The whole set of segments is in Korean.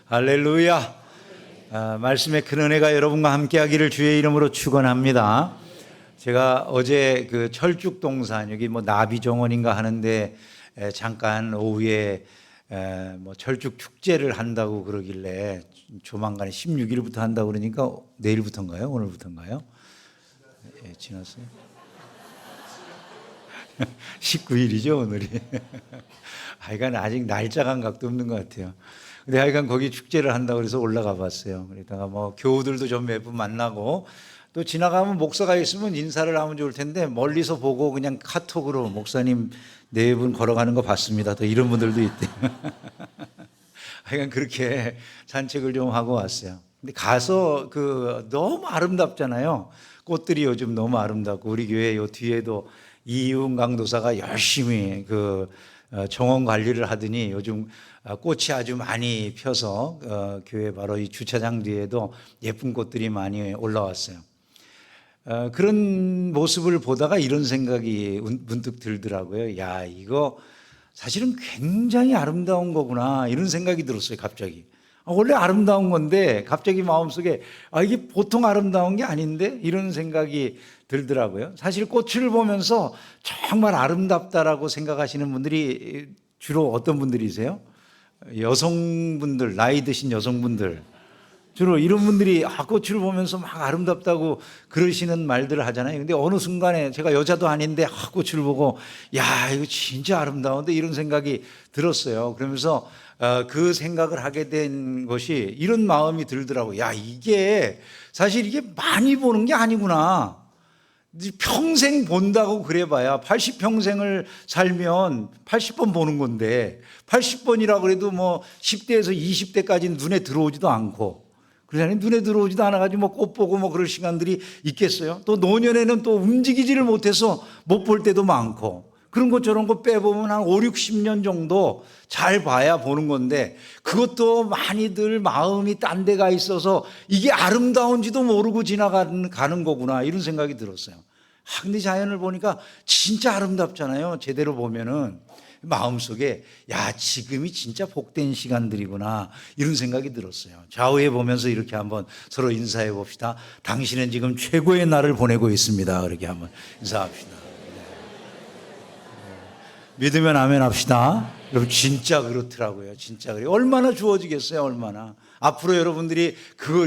할렐루야. 말씀의 큰 은혜가 여러분과 함께하기를 주의 이름으로 축원합니다. 제가 어제 그 철쭉동산 여기 뭐 나비정원인가 하는데 잠깐 오후에 뭐 철쭉 축제를 한다고 그러길래 조만간에 16일부터 한다고 그러니까 내일부터인가요? 오늘부터인가요? 예, 지났어요. 19일이죠 오늘이. 하여간 아직 날짜 감각도 없는 것 같아요. 근데 하여간 거기 축제를 한다고 그래서 올라가 봤어요. 그러다가 뭐 교우들도 좀 몇 분 만나고 또 지나가면 목사가 있으면 인사를 하면 좋을 텐데 멀리서 보고 그냥 카톡으로 목사님 네 분 걸어가는 거 봤습니다. 또 이런 분들도 있대요. 하여간 그렇게 산책을 좀 하고 왔어요. 근데 가서 너무 아름답잖아요. 꽃들이 요즘 너무 아름답고 우리 교회 요 뒤에도 이윤 강도사가 열심히 정원 관리를 하더니 요즘 꽃이 아주 많이 펴서 교회 바로 이 주차장 뒤에도 예쁜 꽃들이 많이 올라왔어요. 그런 모습을 보다가 이런 생각이 문득 들더라고요. 야, 이거 사실은 굉장히 아름다운 거구나 이런 생각이 들었어요. 갑자기 원래 아름다운 건데 갑자기 마음속에 이게 보통 아름다운 게 아닌데 이런 생각이 들더라고요. 사실 꽃을 보면서 정말 아름답다라고 생각하시는 분들이 주로 어떤 분들이세요? 여성분들, 나이 드신 여성분들, 주로 이런 분들이 꽃을 보면서 막 아름답다고 그러시는 말들을 하잖아요. 근데 어느 순간에 제가 여자도 아닌데 꽃을 보고 야, 이거 진짜 아름다운데 이런 생각이 들었어요. 그러면서 그 생각을 하게 된 것이 이런 마음이 들더라고요. 야, 이게 사실 이게 많이 보는 게 아니구나. 평생 본다고 그래봐야 80평생을 살면 80번 보는 건데 80번이라고 그래도 뭐 10대에서 20대까지는 눈에 들어오지도 않고 그러잖아요. 눈에 들어오지도 않아가지고 뭐 꽃 보고 뭐 그럴 시간들이 있겠어요. 또 노년에는 또 움직이지를 못해서 못 볼 때도 많고 그런 것처럼 거 빼보면 한 5, 60년 정도 잘 봐야 보는 건데 그것도 많이들 마음이 딴 데가 있어서 이게 아름다운지도 모르고 지나가는 거구나 이런 생각이 들었어요. 근데 자연을 보니까 진짜 아름답잖아요. 제대로 보면은 마음속에 야, 지금이 진짜 복된 시간들이구나 이런 생각이 들었어요. 좌우에 보면서 이렇게 한번 서로 인사해 봅시다. 당신은 지금 최고의 날을 보내고 있습니다. 그렇게 한번 인사합시다. 믿으면 아멘 합시다. 여러분 진짜 그렇더라고요. 진짜 그래요. 얼마나 주어지겠어요. 얼마나. 앞으로 여러분들이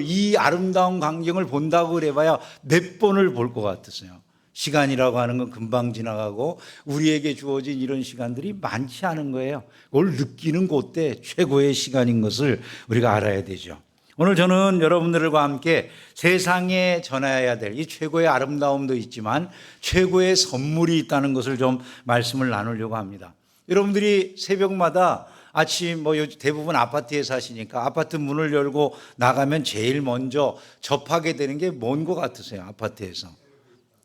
이 아름다운 광경을 본다고 그래봐야 몇 번을 볼 것 같았어요. 시간이라고 하는 건 금방 지나가고 우리에게 주어진 이런 시간들이 많지 않은 거예요. 그걸 느끼는 그때 최고의 시간인 것을 우리가 알아야 되죠. 오늘 저는 여러분들과 함께 세상에 전해야 될 이 최고의 아름다움도 있지만 최고의 선물이 있다는 것을 좀 말씀을 나누려고 합니다. 여러분들이 새벽마다 아침 대부분 아파트에 사시니까 아파트 문을 열고 나가면 제일 먼저 접하게 되는 게 뭔 것 같으세요? 아파트에서.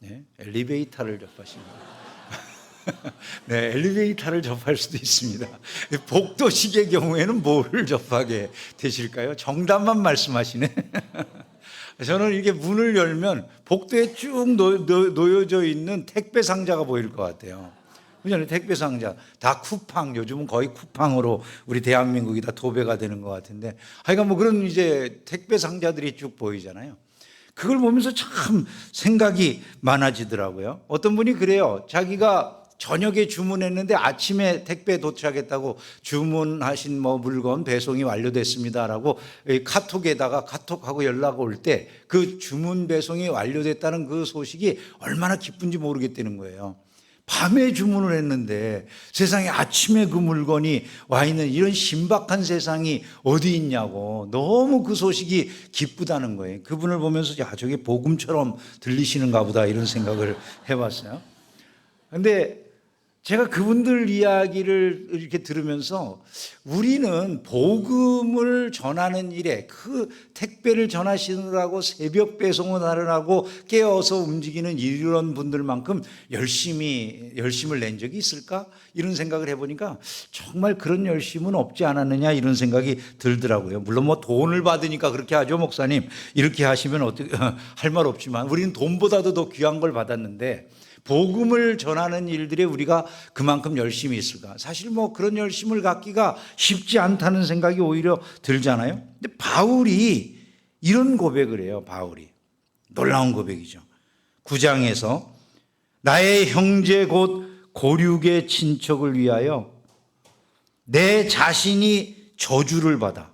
네, 엘리베이터를 접하십니다. 네, 엘리베이터를 접할 수도 있습니다. 복도식의 경우에는 뭐를 접하게 되실까요? 정답만 말씀하시네. 저는 이렇게 문을 열면 복도에 쭉 놓여져 있는 택배 상자가 보일 것 같아요. 그죠? 택배 상자 다 쿠팡, 요즘은 거의 쿠팡으로 우리 대한민국이 다 도배가 되는 것 같은데 하여간 뭐 그런 이제 택배 상자들이 쭉 보이잖아요. 그걸 보면서 참 생각이 많아지더라고요. 어떤 분이 그래요. 자기가 저녁에 주문했는데 아침에 택배 도착했다고 주문하신 물건 배송이 완료됐습니다라고 카톡에다가 카톡하고 연락 올 때 그 주문 배송이 완료됐다는 그 소식이 얼마나 기쁜지 모르겠다는 거예요. 밤에 주문을 했는데 세상에 아침에 그 물건이 와 있는 이런 신박한 세상이 어디 있냐고 너무 그 소식이 기쁘다는 거예요. 그분을 보면서 야, 저게 복음처럼 들리시는가 보다 이런 생각을 해봤어요. 근데 제가 그분들 이야기를 이렇게 들으면서 우리는 복음을 전하는 일에 그 택배를 전하시느라고 새벽 배송을 하느라고 깨어서 움직이는 이런 분들만큼 열심을 낸 적이 있을까? 이런 생각을 해보니까 정말 그런 열심은 없지 않았느냐 이런 생각이 들더라고요. 물론 돈을 받으니까 그렇게 하죠, 목사님. 이렇게 하시면 어떻게 할 말 없지만 우리는 돈보다도 더 귀한 걸 받았는데 복음을 전하는 일들에 우리가 그만큼 열심히 있을까? 사실 뭐 그런 열심을 갖기가 쉽지 않다는 생각이 오히려 들잖아요. 근데 바울이 이런 고백을 해요. 바울이 놀라운 고백이죠. 9장에서 나의 형제 곧 고륙의 친척을 위하여 내 자신이 저주를 받아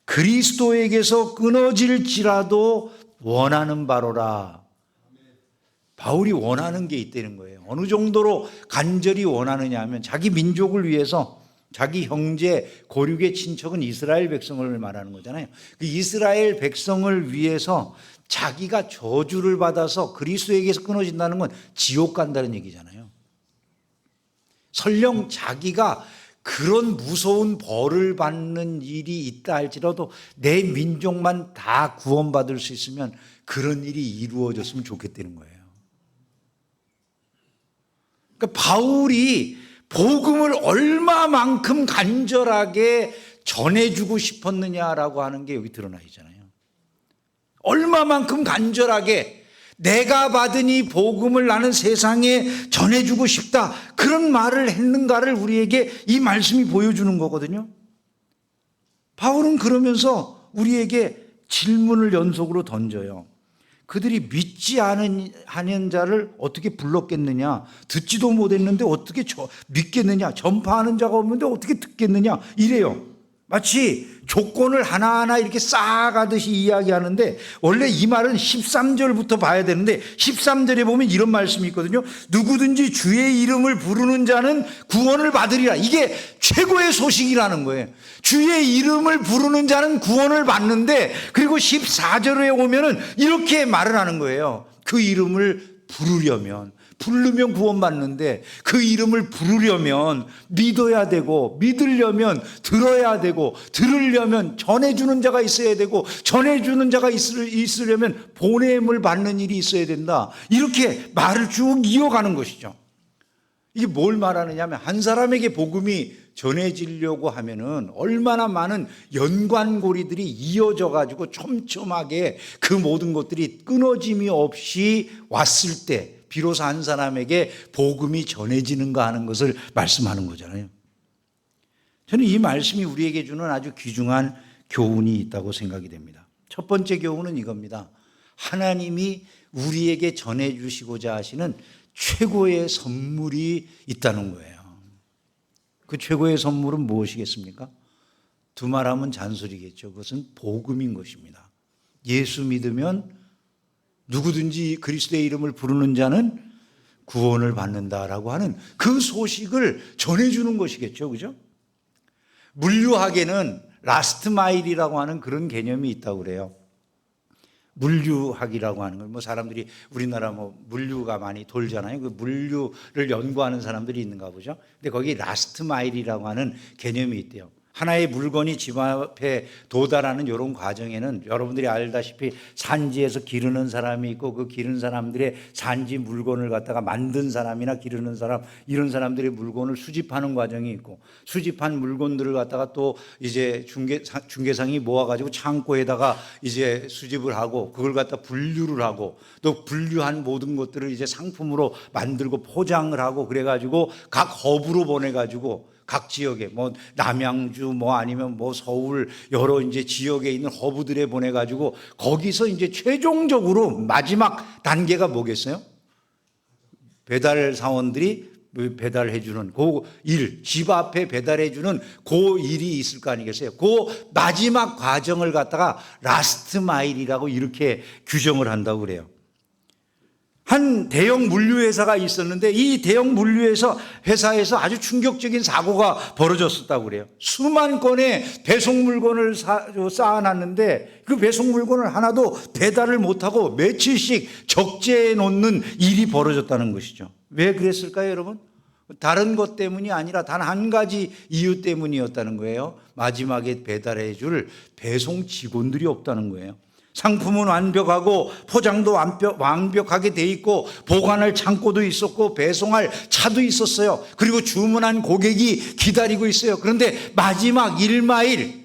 그리스도에게서 끊어질지라도 원하는 바로라. 바울이 원하는 게 있다는 거예요. 어느 정도로 간절히 원하느냐 하면 자기 민족을 위해서, 자기 형제 고륙의 친척은 이스라엘 백성을 말하는 거잖아요. 그 이스라엘 백성을 위해서 자기가 저주를 받아서 그리스도에게서 끊어진다는 건 지옥 간다는 얘기잖아요. 설령 자기가 그런 무서운 벌을 받는 일이 있다 할지라도 내 민족만 다 구원받을 수 있으면 그런 일이 이루어졌으면 좋겠다는 거예요. 그러니까 바울이 복음을 얼마만큼 간절하게 전해주고 싶었느냐라고 하는 게 여기 드러나 있잖아요. 얼마만큼 간절하게 내가 받은 이 복음을 나는 세상에 전해주고 싶다, 그런 말을 했는가를 우리에게 이 말씀이 보여주는 거거든요. 바울은 그러면서 우리에게 질문을 연속으로 던져요. 그들이 믿지 않은 자를 어떻게 불렀겠느냐, 듣지도 못했는데 어떻게 믿겠느냐, 전파하는 자가 없는데 어떻게 듣겠느냐, 이래요. 마치 조건을 하나하나 이렇게 쌓아가듯이 이야기하는데, 원래 이 말은 13절부터 봐야 되는데 13절에 보면 이런 말씀이 있거든요. 누구든지 주의 이름을 부르는 자는 구원을 받으리라. 이게 최고의 소식이라는 거예요. 주의 이름을 부르는 자는 구원을 받는데, 그리고 14절에 오면은 이렇게 말을 하는 거예요. 그 이름을 부르면 구원받는데, 그 이름을 부르려면 믿어야 되고, 믿으려면 들어야 되고, 들으려면 전해주는 자가 있어야 되고, 전해주는 자가 있으려면 보냄을 받는 일이 있어야 된다. 이렇게 말을 쭉 이어가는 것이죠. 이게 뭘 말하느냐 하면, 한 사람에게 복음이 전해지려고 하면은 얼마나 많은 연관고리들이 이어져 가지고 촘촘하게 그 모든 것들이 끊어짐이 없이 왔을 때 비로소 한 사람에게 복음이 전해지는가 하는 것을 말씀하는 거잖아요. 저는 이 말씀이 우리에게 주는 아주 귀중한 교훈이 있다고 생각이 됩니다. 첫 번째 교훈은 이겁니다. 하나님이 우리에게 전해주시고자 하시는 최고의 선물이 있다는 거예요. 그 최고의 선물은 무엇이겠습니까? 두말하면 잔소리겠죠. 그것은 복음인 것입니다. 예수 믿으면 누구든지 그리스도의 이름을 부르는 자는 구원을 받는다라고 하는 그 소식을 전해주는 것이겠죠. 그죠? 물류학에는 라스트 마일이라고 하는 그런 개념이 있다고 그래요. 물류학이라고 하는 건 사람들이 우리나라 물류가 많이 돌잖아요. 그 물류를 연구하는 사람들이 있는가 보죠. 근데 거기 라스트 마일이라고 하는 개념이 있대요. 하나의 물건이 집 앞에 도달하는 이런 과정에는 여러분들이 알다시피 산지에서 기르는 사람이 있고, 그 기르는 사람들의 산지 물건을 갖다가 만든 사람이나 기르는 사람, 이런 사람들의 물건을 수집하는 과정이 있고, 수집한 물건들을 갖다가 또 이제 중개상이 모아가지고 창고에다가 이제 수집을 하고, 그걸 갖다 분류를 하고, 또 분류한 모든 것들을 이제 상품으로 만들고 포장을 하고, 그래가지고 각 허브로 보내가지고 각 지역에 남양주 아니면 서울 여러 이제 지역에 있는 허브들에 보내가지고 거기서 이제 최종적으로 마지막 단계가 뭐겠어요? 배달 사원들이 배달해주는 그 일, 집 앞에 배달해주는 그 일이 있을 거 아니겠어요? 그 마지막 과정을 갖다가 라스트 마일이라고 이렇게 규정을 한다고 그래요. 한 대형 물류회사가 있었는데, 이 대형 회사에서 아주 충격적인 사고가 벌어졌었다고 그래요. 수만 건의 배송 물건을 쌓아놨는데 그 배송 물건을 하나도 배달을 못하고 며칠씩 적재해 놓는 일이 벌어졌다는 것이죠. 왜 그랬을까요, 여러분? 다른 것 때문이 아니라 단 한 가지 이유 때문이었다는 거예요. 마지막에 배달해 줄 배송 직원들이 없다는 거예요. 상품은 완벽하고 포장도 완벽하게 돼 있고, 보관할 창고도 있었고, 배송할 차도 있었어요. 그리고 주문한 고객이 기다리고 있어요. 그런데 마지막 1마일,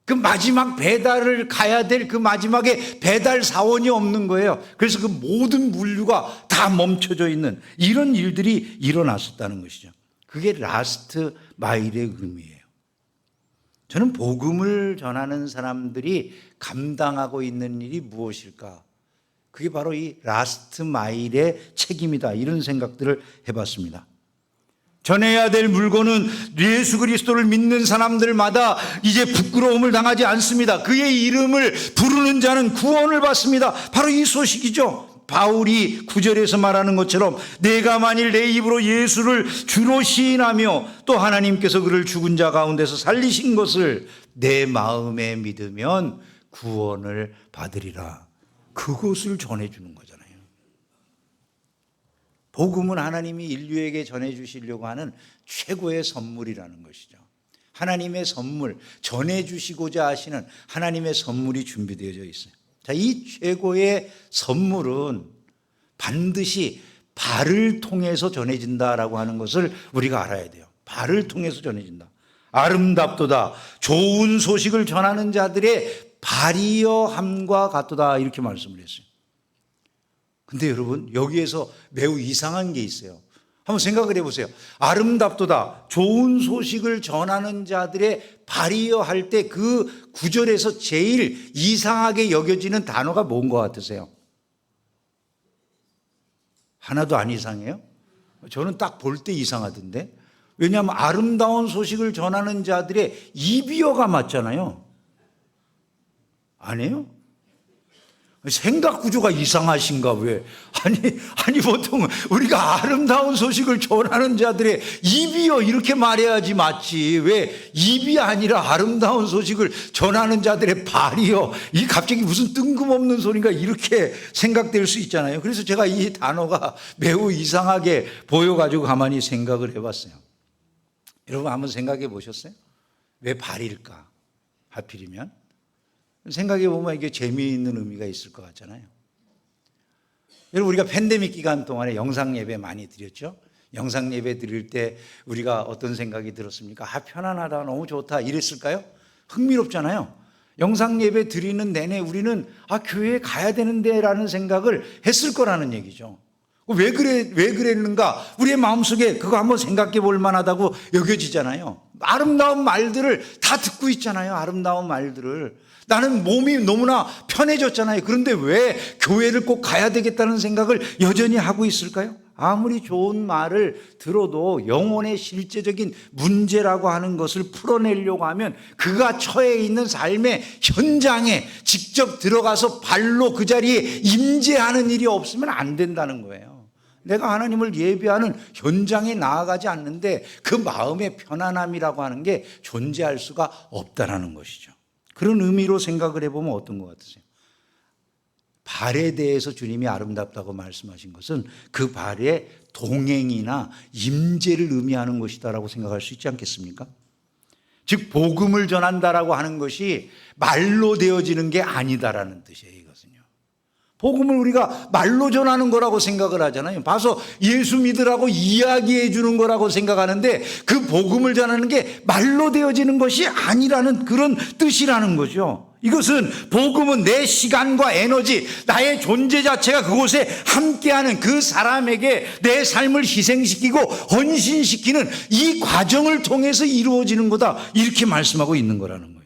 그 마지막 배달을 가야 될 그 마지막에 배달 사원이 없는 거예요. 그래서 그 모든 물류가 다 멈춰져 있는 이런 일들이 일어났었다는 것이죠. 그게 라스트 마일의 의미예요. 저는 복음을 전하는 사람들이 감당하고 있는 일이 무엇일까? 그게 바로 이 라스트 마일의 책임이다. 이런 생각들을 해봤습니다. 전해야 될 물건은 예수 그리스도를 믿는 사람들마다 이제 부끄러움을 당하지 않습니다. 그의 이름을 부르는 자는 구원을 받습니다. 바로 이 소식이죠. 바울이 9절에서 말하는 것처럼 내가 만일 내 입으로 예수를 주로 시인하며 또 하나님께서 그를 죽은 자 가운데서 살리신 것을 내 마음에 믿으면 구원을 받으리라. 그것을 전해주는 거잖아요. 복음은 하나님이 인류에게 전해주시려고 하는 최고의 선물이라는 것이죠. 하나님의 선물, 전해주시고자 하시는 하나님의 선물이 준비되어져 있어요. 자, 이 최고의 선물은 반드시 발을 통해서 전해진다라고 하는 것을 우리가 알아야 돼요. 발을 통해서 전해진다. 아름답도다. 좋은 소식을 전하는 자들의 발이여 함과 같도다. 이렇게 말씀을 했어요. 근데 여러분, 여기에서 매우 이상한 게 있어요. 한번 생각을 해보세요. 아름답도다. 좋은 소식을 전하는 자들의 발이여 할 때 그 구절에서 제일 이상하게 여겨지는 단어가 뭔 것 같으세요? 하나도 안 이상해요? 저는 딱 볼 때 이상하던데. 왜냐하면 아름다운 소식을 전하는 자들의 입이여가 맞잖아요. 아니에요? 생각 구조가 이상하신가 왜? 아니 보통 우리가 아름다운 소식을 전하는 자들의 입이여 이렇게 말해야지 맞지. 왜 입이 아니라 아름다운 소식을 전하는 자들의 발이여. 이 갑자기 무슨 뜬금없는 소리가 이렇게 생각될 수 있잖아요. 그래서 제가 이 단어가 매우 이상하게 보여가지고 가만히 생각을 해봤어요. 여러분 한번 생각해 보셨어요? 왜 발일까? 하필이면? 생각해 보면 이게 재미있는 의미가 있을 것 같잖아요. 여러분 우리가 팬데믹 기간 동안에 영상 예배 많이 드렸죠? 영상 예배 드릴 때 우리가 어떤 생각이 들었습니까? 편안하다, 너무 좋다 이랬을까요? 흥미롭잖아요. 영상 예배 드리는 내내 우리는 교회에 가야 되는데 라는 생각을 했을 거라는 얘기죠. 왜 그랬는가? 우리의 마음속에 그거 한번 생각해 볼 만하다고 여겨지잖아요. 아름다운 말들을 다 듣고 있잖아요. 아름다운 말들을. 나는 몸이 너무나 편해졌잖아요. 그런데 왜 교회를 꼭 가야 되겠다는 생각을 여전히 하고 있을까요? 아무리 좋은 말을 들어도 영혼의 실제적인 문제라고 하는 것을 풀어내려고 하면 그가 처해 있는 삶의 현장에 직접 들어가서 발로 그 자리에 임재하는 일이 없으면 안 된다는 거예요. 내가 하나님을 예배하는 현장에 나아가지 않는데 그 마음의 편안함이라고 하는 게 존재할 수가 없다는 것이죠. 그런 의미로 생각을 해보면 어떤 것 같으세요? 발에 대해서 주님이 아름답다고 말씀하신 것은 그 발의 동행이나 임재를 의미하는 것이다라고 생각할 수 있지 않겠습니까? 즉 복음을 전한다라고 하는 것이 말로 되어지는 게 아니다라는 뜻이에요. 이것은요. 복음을 우리가 말로 전하는 거라고 생각을 하잖아요. 봐서 예수 믿으라고 이야기해 주는 거라고 생각하는데 그 복음을 전하는 게 말로 되어지는 것이 아니라는 그런 뜻이라는 거죠. 이것은 복음은 내 시간과 에너지, 나의 존재 자체가 그곳에 함께하는 그 사람에게 내 삶을 희생시키고 헌신시키는 이 과정을 통해서 이루어지는 거다. 이렇게 말씀하고 있는 거라는 거예요.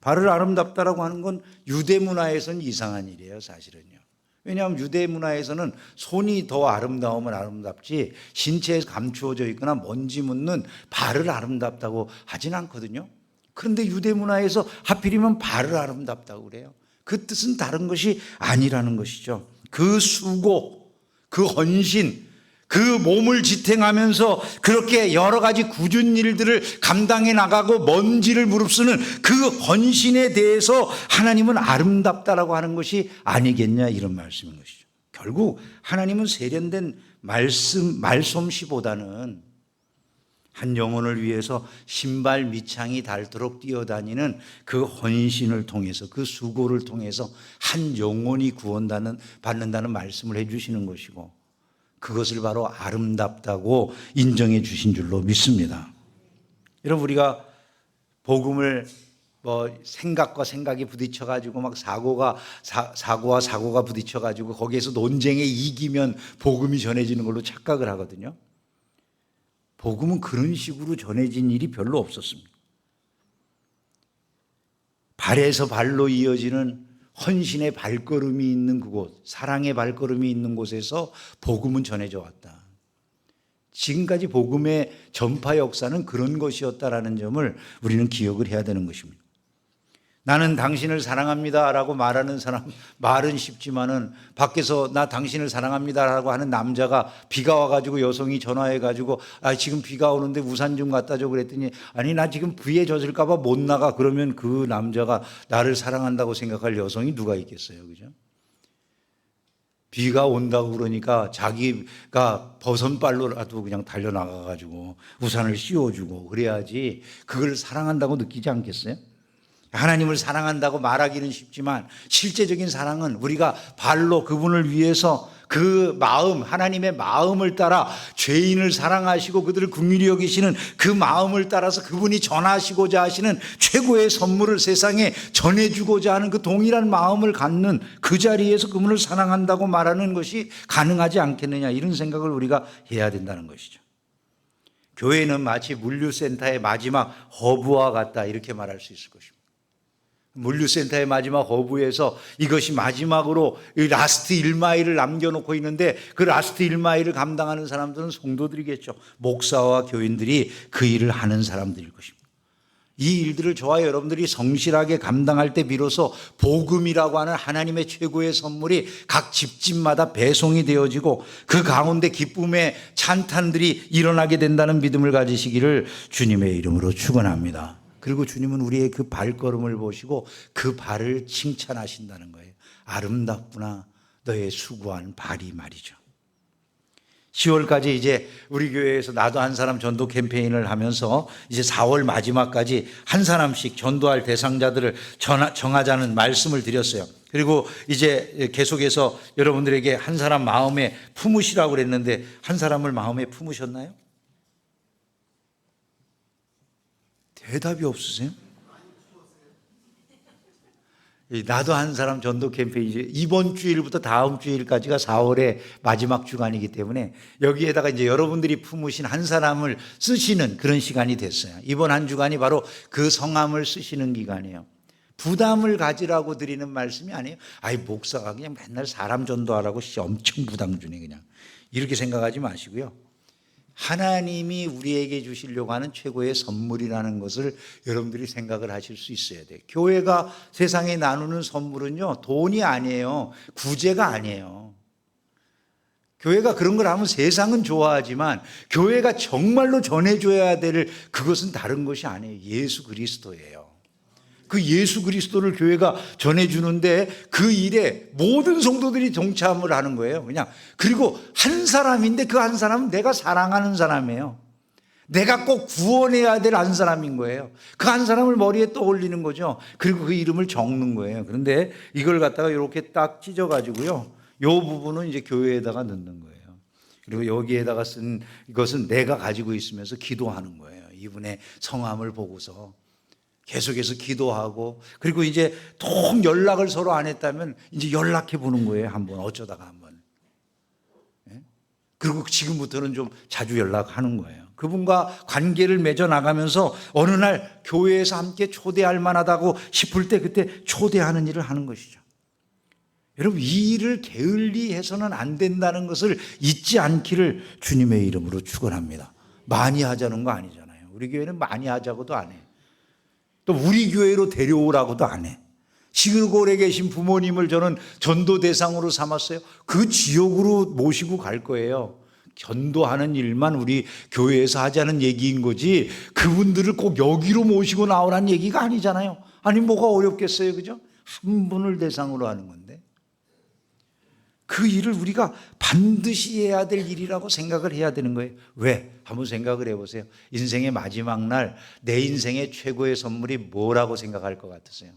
발을 아름답다라고 하는 건 유대 문화에서는 이상한 일이에요, 사실은요. 왜냐하면 유대 문화에서는 손이 더 아름다우면 아름답지 신체에 감추어져 있거나 먼지 묻는 발을 아름답다고 하진 않거든요. 그런데 유대 문화에서 하필이면 발을 아름답다고 그래요. 그 뜻은 다른 것이 아니라는 것이죠. 그 수고, 그 헌신, 그 몸을 지탱하면서 그렇게 여러 가지 굳은 일들을 감당해 나가고 먼지를 무릅쓰는 그 헌신에 대해서 하나님은 아름답다라고 하는 것이 아니겠냐 이런 말씀인 것이죠. 결국 하나님은 세련된 말솜씨보다는 한 영혼을 위해서 신발 밑창이 닳도록 뛰어다니는 그 헌신을 통해서 그 수고를 통해서 한 영혼이 구원받는다는 말씀을 해주시는 것이고 그것을 바로 아름답다고 인정해 주신 줄로 믿습니다. 여러분 우리가 복음을 뭐 생각과 생각이 부딪혀 가지고 막 사고와 사고가 부딪혀 가지고 거기에서 논쟁에 이기면 복음이 전해지는 걸로 착각을 하거든요. 복음은 그런 식으로 전해진 일이 별로 없었습니다. 발에서 발로 이어지는 헌신의 발걸음이 있는 그곳, 사랑의 발걸음이 있는 곳에서 복음은 전해져 왔다. 지금까지 복음의 전파 역사는 그런 것이었다라는 점을 우리는 기억을 해야 되는 것입니다. 나는 당신을 사랑합니다라고 말하는 사람, 말은 쉽지만은 밖에서 나 당신을 사랑합니다라고 하는 남자가 비가 와가지고 여성이 전화해가지고 지금 비가 오는데 우산 좀 갖다 줘 그랬더니 아니 나 지금 비에 젖을까봐 못 나가. 그러면 그 남자가 나를 사랑한다고 생각할 여성이 누가 있겠어요, 그죠? 비가 온다고 그러니까 자기가 버선발로라도 그냥 달려나가가지고 우산을 씌워주고 그래야지 그걸 사랑한다고 느끼지 않겠어요? 하나님을 사랑한다고 말하기는 쉽지만 실제적인 사랑은 우리가 발로 그분을 위해서 그 마음, 하나님의 마음을 따라 죄인을 사랑하시고 그들을 긍휼히 여기시는 그 마음을 따라서 그분이 전하시고자 하시는 최고의 선물을 세상에 전해주고자 하는 그 동일한 마음을 갖는 그 자리에서 그분을 사랑한다고 말하는 것이 가능하지 않겠느냐, 이런 생각을 우리가 해야 된다는 것이죠. 교회는 마치 물류센터의 마지막 허브와 같다, 이렇게 말할 수 있을 것입니다. 물류센터의 마지막 허브에서 이것이 마지막으로 라스트 1마일을 남겨놓고 있는데 그 라스트 1마일을 감당하는 사람들은 성도들이겠죠. 목사와 교인들이 그 일을 하는 사람들일 것입니다. 이 일들을 저와 여러분들이 성실하게 감당할 때 비로소 복음이라고 하는 하나님의 최고의 선물이 각 집집마다 배송이 되어지고 그 가운데 기쁨의 찬탄들이 일어나게 된다는 믿음을 가지시기를 주님의 이름으로 축원합니다. 그리고 주님은 우리의 그 발걸음을 보시고 그 발을 칭찬하신다는 거예요. 아름답구나 너의 수고한 발이 말이죠. 10월까지 이제 우리 교회에서 나도 한 사람 전도 캠페인을 하면서 이제 4월 마지막까지 한 사람씩 전도할 대상자들을 정하자는 말씀을 드렸어요. 그리고 이제 계속해서 여러분들에게 한 사람 마음에 품으시라고 그랬는데 한 사람을 마음에 품으셨나요? 대답이 없으세요? 나도 한 사람 전도 캠페인 이번 주일부터 다음 주일까지가 4월의 마지막 주간이기 때문에 여기에다가 이제 여러분들이 품으신 한 사람을 쓰시는 그런 시간이 됐어요. 이번 한 주간이 바로 그 성함을 쓰시는 기간이에요. 부담을 가지라고 드리는 말씀이 아니에요. 목사가 그냥 맨날 사람 전도하라고 엄청 부담 주네 그냥. 이렇게 생각하지 마시고요. 하나님이 우리에게 주시려고 하는 최고의 선물이라는 것을 여러분들이 생각을 하실 수 있어야 돼요. 교회가 세상에 나누는 선물은요, 돈이 아니에요. 구제가 아니에요. 교회가 그런 걸 하면 세상은 좋아하지만 교회가 정말로 전해줘야 될 그것은 다른 것이 아니에요. 예수 그리스도예요. 그 예수 그리스도를 교회가 전해주는데 그 일에 모든 성도들이 동참을 하는 거예요. 그냥. 그리고 한 사람인데 그 한 사람은 내가 사랑하는 사람이에요. 내가 꼭 구원해야 될 한 사람인 거예요. 그 한 사람을 머리에 떠올리는 거죠. 그리고 그 이름을 적는 거예요. 그런데 이걸 갖다가 이렇게 딱 찢어가지고요, 요 부분은 이제 교회에다가 넣는 거예요. 그리고 여기에다가 쓴 이것은 내가 가지고 있으면서 기도하는 거예요. 이분의 성함을 보고서 계속해서 기도하고, 그리고 이제 통 연락을 서로 안 했다면 이제 연락해 보는 거예요. 한번 어쩌다가 한번. 그리고 지금부터는 좀 자주 연락하는 거예요. 그분과 관계를 맺어 나가면서 어느 날 교회에서 함께 초대할 만하다고 싶을 때 그때 초대하는 일을 하는 것이죠. 여러분, 이 일을 게을리해서는 안 된다는 것을 잊지 않기를 주님의 이름으로 축원합니다. 많이 하자는 거 아니잖아요. 우리 교회는 많이 하자고도 안 해요. 또 우리 교회로 데려오라고도 안 해. 시골에 계신 부모님을 저는 전도 대상으로 삼았어요. 그 지역으로 모시고 갈 거예요. 전도하는 일만 우리 교회에서 하자는 얘기인 거지 그분들을 꼭 여기로 모시고 나오라는 얘기가 아니잖아요. 아니 뭐가 어렵겠어요, 그죠? 한 분을 대상으로 하는 건데 그 일을 우리가 반드시 해야 될 일이라고 생각을 해야 되는 거예요. 왜? 한번 생각을 해보세요. 인생의 마지막 날 내 인생의 최고의 선물이 뭐라고 생각할 것 같으세요?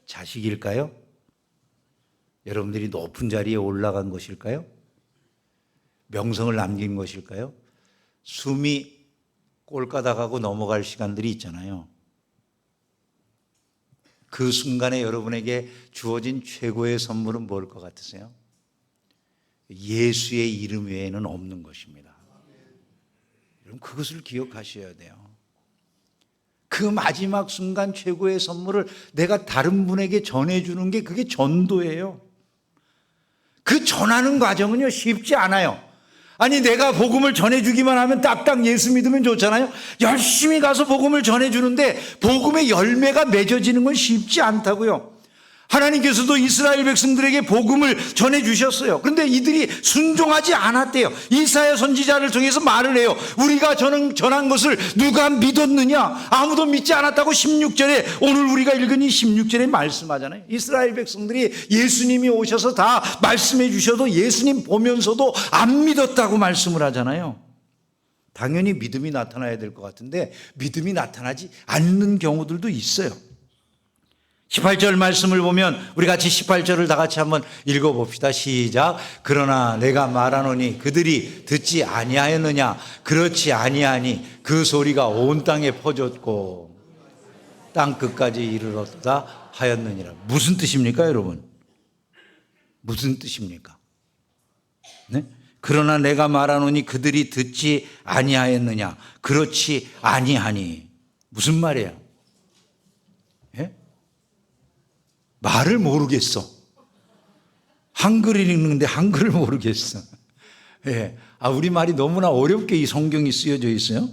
자식일까요? 여러분들이 높은 자리에 올라간 것일까요? 명성을 남긴 것일까요? 숨이 꼴까닥하고 넘어갈 시간들이 있잖아요. 그 순간에 여러분에게 주어진 최고의 선물은 뭘 것 같으세요? 예수의 이름 외에는 없는 것입니다. 여러분 그것을 기억하셔야 돼요. 그 마지막 순간 최고의 선물을 내가 다른 분에게 전해주는 게 그게 전도예요. 그 전하는 과정은요 쉽지 않아요. 아니 내가 복음을 전해주기만 하면 딱딱 예수 믿으면 좋잖아요. 열심히 가서 복음을 전해주는데 복음의 열매가 맺어지는 건 쉽지 않다고요. 하나님께서도 이스라엘 백성들에게 복음을 전해주셨어요. 그런데 이들이 순종하지 않았대요. 이사야 선지자를 통해서 말을 해요. 우리가 전한 것을 누가 믿었느냐? 아무도 믿지 않았다고 16절에 오늘 우리가 읽은 이 16절에 말씀하잖아요. 이스라엘 백성들이 예수님이 오셔서 다 말씀해 주셔도 예수님 보면서도 안 믿었다고 말씀을 하잖아요. 당연히 믿음이 나타나야 될 것 같은데 믿음이 나타나지 않는 경우들도 있어요. 18절 말씀을 보면 우리 같이 18절을 다 같이 한번 읽어봅시다. 시작. 그러나 내가 말하노니 그들이 듣지 아니하였느냐? 그렇지 아니하니 그 소리가 온 땅에 퍼졌고 땅 끝까지 이르렀다 하였느니라. 무슨 뜻입니까 여러분? 무슨 뜻입니까? 네? 그러나 내가 말하노니 그들이 듣지 아니하였느냐? 그렇지 아니하니. 무슨 말이에요? 말을 모르겠어. 한글을 읽는데 한글을 모르겠어. 예. 우리 말이 너무나 어렵게 이 성경이 쓰여져 있어요.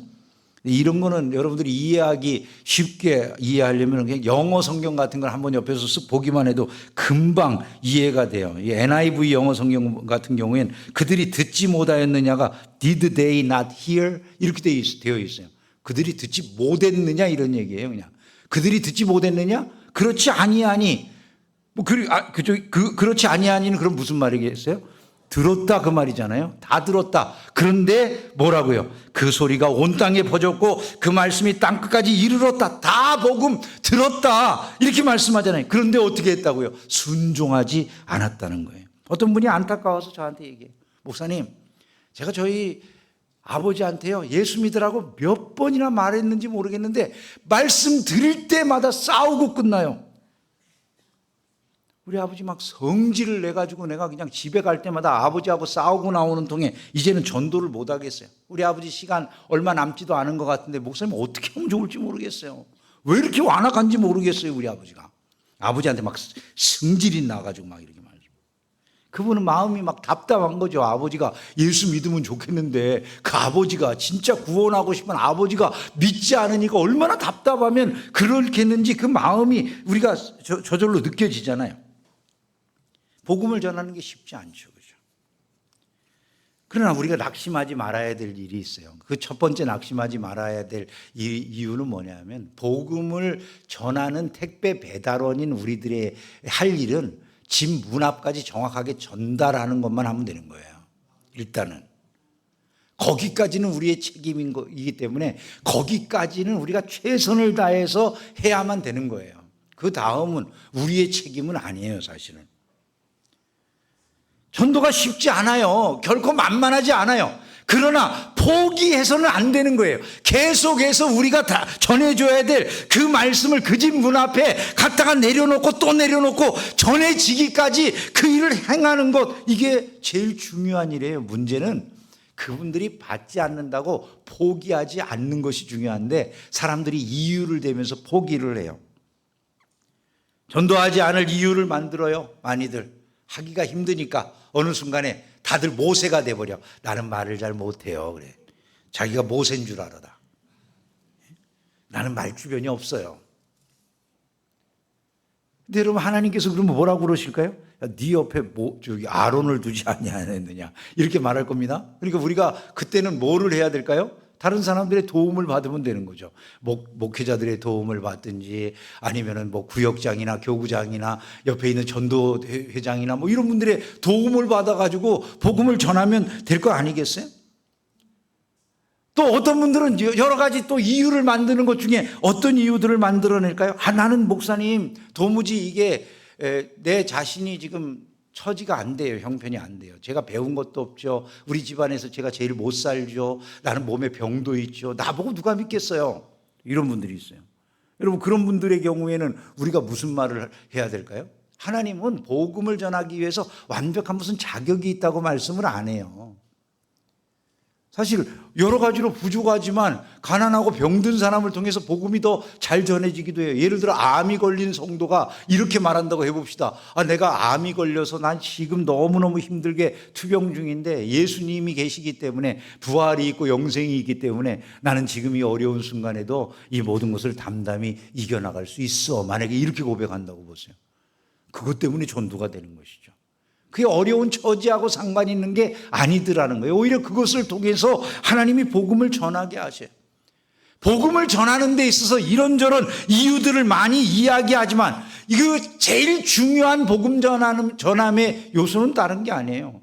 이런 거는 여러분들이 이해하기 쉽게 이해하려면 그냥 영어 성경 같은 걸 한번 옆에서 쓱 보기만 해도 금방 이해가 돼요. 이 NIV 영어 성경 같은 경우에는 그들이 듣지 못하였느냐가 Did they not hear? 이렇게 되어 있어요. 그들이 듣지 못했느냐 이런 얘기예요. 그냥 그들이 듣지 못했느냐? 그렇지 아니하니. 그렇지 아니하니는 그럼 무슨 말이겠어요? 들었다 그 말이잖아요. 다 들었다. 그런데 뭐라고요? 그 소리가 온 땅에 퍼졌고 그 말씀이 땅 끝까지 이르렀다. 다 복음 들었다. 이렇게 말씀하잖아요. 그런데 어떻게 했다고요? 순종하지 않았다는 거예요. 어떤 분이 안타까워서 저한테 얘기해요. 목사님, 제가 저희 아버지한테요 예수 믿으라고 몇 번이나 말했는지 모르겠는데 말씀 드릴 때마다 싸우고 끝나요. 우리 아버지 막 성질을 내가지고 내가 그냥 집에 갈 때마다 아버지하고 싸우고 나오는 통에 이제는 전도를 못 하겠어요. 우리 아버지 시간 얼마 남지도 않은 것 같은데 목사님 어떻게 하면 좋을지 모르겠어요. 왜 이렇게 완악한지 모르겠어요. 우리 아버지가 아버지한테 막 성질이 나가지고 막 이렇게 말이죠. 그분은 마음이 막 답답한 거죠. 아버지가 예수 믿으면 좋겠는데 그 아버지가 진짜 구원하고 싶은 아버지가 믿지 않으니까 얼마나 답답하면 그렇겠는지 그 마음이 우리가 저절로 느껴지잖아요. 복음을 전하는 게 쉽지 않죠. 그죠? 그러나 우리가 낙심하지 말아야 될 일이 있어요. 그 첫 번째 낙심하지 말아야 될 이유는 뭐냐면 복음을 전하는 택배 배달원인 우리들의 할 일은 집 문 앞까지 정확하게 전달하는 것만 하면 되는 거예요. 일단은. 거기까지는 우리의 책임이기 때문에 거기까지는 우리가 최선을 다해서 해야만 되는 거예요. 그 다음은 우리의 책임은 아니에요, 사실은. 전도가 쉽지 않아요. 결코 만만하지 않아요. 그러나 포기해서는 안 되는 거예요. 계속해서 우리가 다 전해줘야 될 그 말씀을 그 집 문 앞에 갖다가 내려놓고 또 내려놓고 전해지기까지 그 일을 행하는 것, 이게 제일 중요한 일이에요. 문제는 그분들이 받지 않는다고 포기하지 않는 것이 중요한데 사람들이 이유를 대면서 포기를 해요. 전도하지 않을 이유를 만들어요. 많이들. 하기가 힘드니까 어느 순간에 다들 모세가 돼버려. 나는 말을 잘 못해요. 그래. 자기가 모세인 줄 알아다. 나는 말 주변이 없어요. 근데 여러분 하나님께서 그러면 뭐라고 그러실까요? 야, 네 옆에 저기 아론을 두지 아니하였느냐 이렇게 말할 겁니다. 그러니까 우리가 그때는 뭐를 해야 될까요? 다른 사람들의 도움을 받으면 되는 거죠. 목회자들의 도움을 받든지 아니면은 뭐 구역장이나 교구장이나 옆에 있는 전도회장이나 뭐 이런 분들의 도움을 받아가지고 복음을 전하면 될 거 아니겠어요? 또 어떤 분들은 여러 가지 또 이유를 만드는 것 중에 어떤 이유들을 만들어낼까요? 나는 목사님 도무지 이게 내 자신이 지금 처지가 안 돼요. 형편이 안 돼요. 제가 배운 것도 없죠. 우리 집안에서 제가 제일 못 살죠. 나는 몸에 병도 있죠. 나보고 누가 믿겠어요. 이런 분들이 있어요. 여러분, 그런 분들의 경우에는 우리가 무슨 말을 해야 될까요? 하나님은 복음을 전하기 위해서 완벽한 무슨 자격이 있다고 말씀을 안 해요. 사실 여러 가지로 부족하지만 가난하고 병든 사람을 통해서 복음이 더 잘 전해지기도 해요. 예를 들어 암이 걸린 성도가 이렇게 말한다고 해봅시다. 내가 암이 걸려서 난 지금 너무너무 힘들게 투병 중인데 예수님이 계시기 때문에, 부활이 있고 영생이 있기 때문에 나는 지금 이 어려운 순간에도 이 모든 것을 담담히 이겨나갈 수 있어. 만약에 이렇게 고백한다고 보세요. 그것 때문에 전도가 되는 것이죠. 그게 어려운 처지하고 상관이 있는 게 아니더라는 거예요. 오히려 그것을 통해서 하나님이 복음을 전하게 하셔요. 복음을 전하는 데 있어서 이런저런 이유들을 많이 이야기하지만 이거 제일 중요한 복음 전함의 요소는 다른 게 아니에요.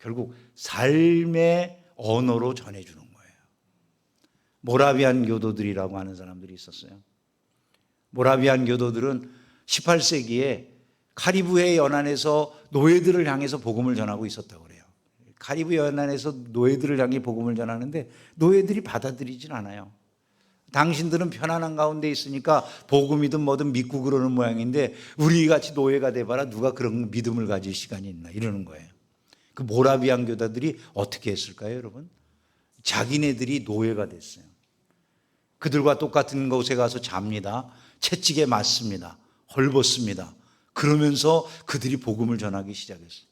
결국 삶의 언어로 전해주는 거예요. 모라비안 교도들이라고 하는 사람들이 있었어요. 모라비안 교도들은 18세기에 카리브해 연안에서 노예들을 향해서 복음을 전하고 있었다고 그래요. 카리브 연안에서 노예들을 향해 복음을 전하는데 노예들이 받아들이진 않아요. 당신들은 편안한 가운데 있으니까 복음이든 뭐든 믿고 그러는 모양인데 우리 같이 노예가 돼봐라, 누가 그런 믿음을 가질 시간이 있나, 이러는 거예요. 그 모라비안 교도들이 어떻게 했을까요, 여러분? 자기네들이 노예가 됐어요. 그들과 똑같은 곳에 가서 잡니다. 채찍에 맞습니다. 헐벗습니다. 그러면서 그들이 복음을 전하기 시작했어요.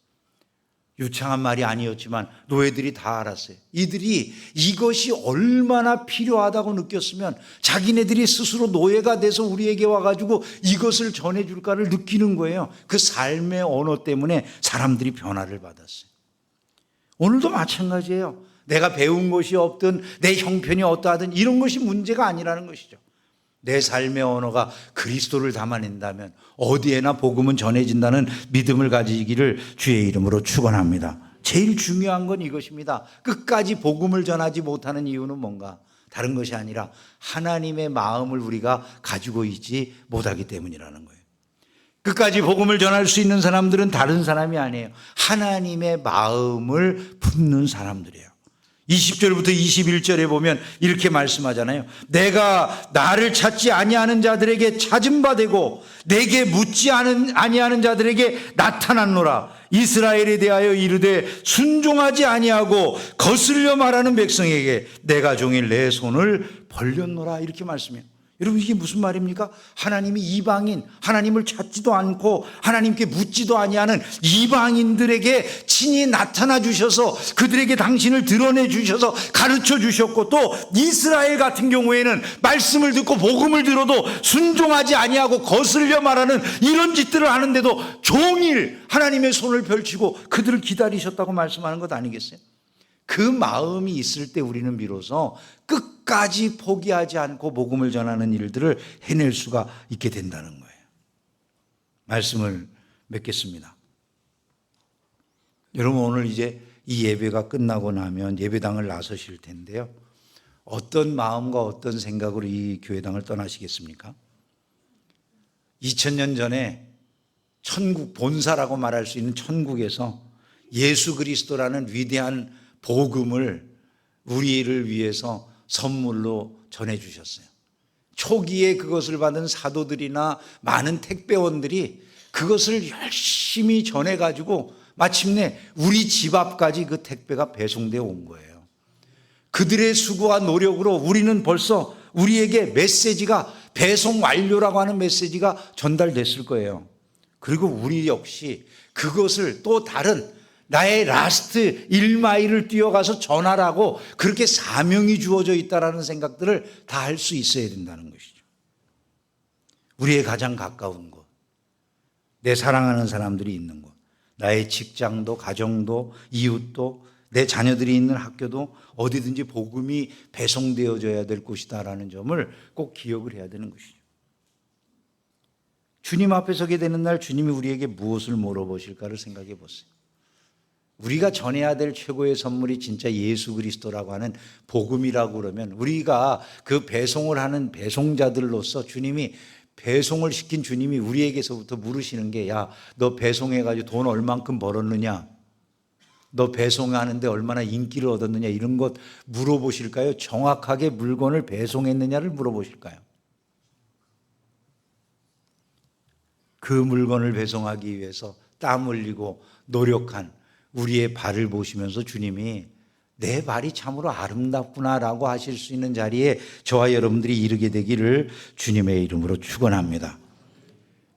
유창한 말이 아니었지만 노예들이 다 알았어요. 이들이 이것이 얼마나 필요하다고 느꼈으면 자기네들이 스스로 노예가 돼서 우리에게 와가지고 이것을 전해줄까를 느끼는 거예요. 그 삶의 언어 때문에 사람들이 변화를 받았어요. 오늘도 마찬가지예요. 내가 배운 것이 없든 내 형편이 어떠하든 이런 것이 문제가 아니라는 것이죠. 내 삶의 언어가 그리스도를 담아낸다면 어디에나 복음은 전해진다는 믿음을 가지기를 주의 이름으로 축원합니다. 제일 중요한 건 이것입니다. 끝까지 복음을 전하지 못하는 이유는 뭔가? 다른 것이 아니라 하나님의 마음을 우리가 가지고 있지 못하기 때문이라는 거예요. 끝까지 복음을 전할 수 있는 사람들은 다른 사람이 아니에요. 하나님의 마음을 품는 사람들이에요. 20절부터 21절에 보면 이렇게 말씀하잖아요. 내가 나를 찾지 아니하는 자들에게 찾은 바 되고 내게 묻지 아니하는 자들에게 나타났노라. 이스라엘에 대하여 이르되 순종하지 아니하고 거슬려 말하는 백성에게 내가 종일 내 손을 벌렸노라. 이렇게 말씀해요. 여러분, 이게 무슨 말입니까? 하나님이 이방인, 하나님을 찾지도 않고 하나님께 묻지도 아니하는 이방인들에게 친히 나타나 주셔서 그들에게 당신을 드러내 주셔서 가르쳐 주셨고, 또 이스라엘 같은 경우에는 말씀을 듣고 복음을 들어도 순종하지 아니하고 거슬려 말하는 이런 짓들을 하는데도 종일 하나님의 손을 펼치고 그들을 기다리셨다고 말씀하는 것 아니겠어요? 그 마음이 있을 때 우리는 비로소 끝까지 포기하지 않고 복음을 전하는 일들을 해낼 수가 있게 된다는 거예요. 말씀을 맺겠습니다. 여러분, 오늘 이제 이 예배가 끝나고 나면 예배당을 나서실 텐데요. 어떤 마음과 어떤 생각으로 이 교회당을 떠나시겠습니까? 2000년 전에 천국, 본사라고 말할 수 있는 천국에서 예수 그리스도라는 위대한 복음을 우리를 위해서 선물로 전해주셨어요. 초기에 그것을 받은 사도들이나 많은 택배원들이 그것을 열심히 전해가지고 마침내 우리 집 앞까지 그 택배가 배송되어 온 거예요. 그들의 수고와 노력으로 우리는 벌써 우리에게 메시지가, 배송 완료라고 하는 메시지가 전달됐을 거예요. 그리고 우리 역시 그것을 또 다른 나의 라스트 1마일을 뛰어가서 전하라고 그렇게 사명이 주어져 있다는 생각들을 다 할 수 있어야 된다는 것이죠. 우리의 가장 가까운 곳, 내 사랑하는 사람들이 있는 곳, 나의 직장도, 가정도, 이웃도, 내 자녀들이 있는 학교도 어디든지 복음이 배송되어져야 될 곳이다라는 점을 꼭 기억을 해야 되는 것이죠. 주님 앞에 서게 되는 날 주님이 우리에게 무엇을 물어보실까를 생각해 보세요. 우리가 전해야 될 최고의 선물이 진짜 예수 그리스도라고 하는 복음이라고 그러면 우리가 그 배송을 하는 배송자들로서 주님이, 배송을 시킨 주님이 우리에게서부터 물으시는 게, 야, 너 배송해가지고 돈 얼만큼 벌었느냐? 너 배송하는데 얼마나 인기를 얻었느냐? 이런 것 물어보실까요? 정확하게 물건을 배송했느냐를 물어보실까요? 그 물건을 배송하기 위해서 땀 흘리고 노력한 우리의 발을 보시면서 주님이 내 발이 참으로 아름답구나라고 하실 수 있는 자리에 저와 여러분들이 이르게 되기를 주님의 이름으로 축원합니다.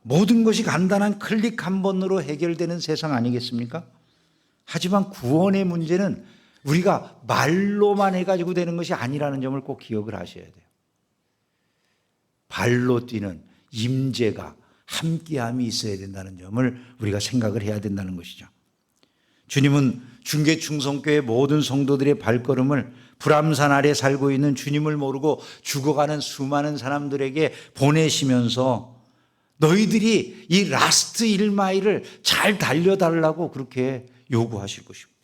모든 것이 간단한 클릭 한 번으로 해결되는 세상 아니겠습니까? 하지만 구원의 문제는 우리가 말로만 해가지고 되는 것이 아니라는 점을 꼭 기억을 하셔야 돼요. 발로 뛰는 임재가 함께함이 있어야 된다는 점을 우리가 생각을 해야 된다는 것이죠. 주님은 중계충성교회 모든 성도들의 발걸음을 불암산 아래 살고 있는 주님을 모르고 죽어가는 수많은 사람들에게 보내시면서 너희들이 이 라스트 1마일을 잘 달려달라고 그렇게 요구하실 것입니다.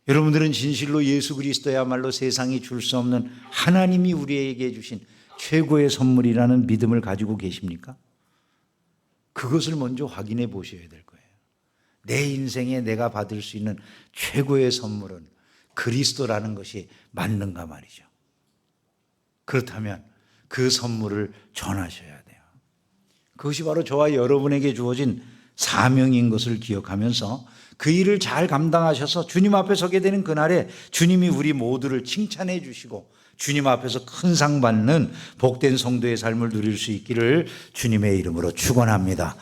여러분들은 진실로 예수 그리스도야말로 세상이 줄 수 없는 하나님이 우리에게 주신 최고의 선물이라는 믿음을 가지고 계십니까? 그것을 먼저 확인해 보셔야 될 거예요. 내 인생에 내가 받을 수 있는 최고의 선물은 그리스도라는 것이 맞는가 말이죠. 그렇다면 그 선물을 전하셔야 돼요. 그것이 바로 저와 여러분에게 주어진 사명인 것을 기억하면서 그 일을 잘 감당하셔서 주님 앞에 서게 되는 그날에 주님이 우리 모두를 칭찬해 주시고 주님 앞에서 큰 상 받는 복된 성도의 삶을 누릴 수 있기를 주님의 이름으로 축원합니다.